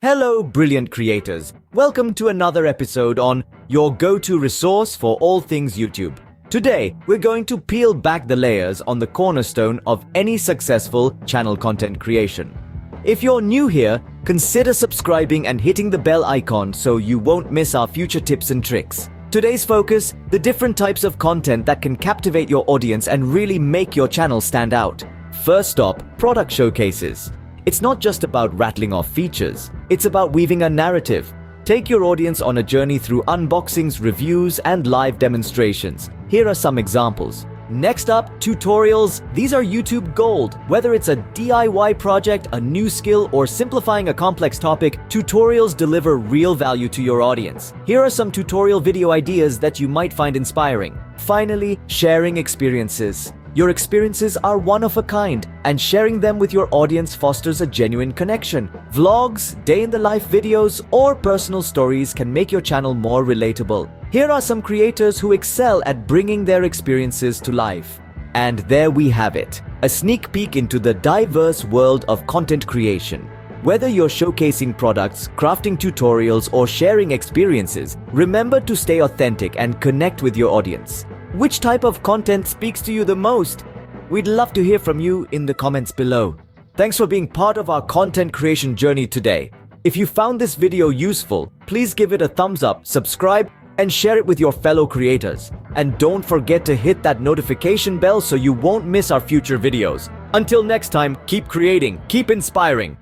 Hello, brilliant creators. Welcome to another episode on your go-to resource for all things YouTube. Today, we're going to peel back the layers on the cornerstone of any successful channel content creation. If you're new here, consider subscribing and hitting the bell icon so you won't miss our future tips and tricks. Today's focus, the different types of content that can captivate your audience and really make your channel stand out. First stop, product showcases. It's not just about rattling off features, it's about weaving a narrative. Take your audience on a journey through unboxings, reviews, and live demonstrations. Here are some examples. Next up, tutorials. These are YouTube gold. Whether it's a DIY project, a new skill, or simplifying a complex topic, tutorials deliver real value to your audience. Here are some tutorial video ideas that you might find inspiring. Finally, sharing experiences. Your experiences are one of a kind, and sharing them with your audience fosters a genuine connection. Vlogs, day-in-the-life videos, or personal stories can make your channel more relatable. Here are some creators who excel at bringing their experiences to life. And there we have it, a sneak peek into the diverse world of content creation. Whether you're showcasing products, crafting tutorials, or sharing experiences, remember to stay authentic and connect with your audience. Which type of content speaks to you the most? We'd love to hear from you in the comments below. Thanks for being part of our content creation journey today. If you found this video useful, please give it a thumbs up, subscribe, and share it with your fellow creators. And don't forget to hit that notification bell so you won't miss our future videos. Until next time, keep creating, keep inspiring,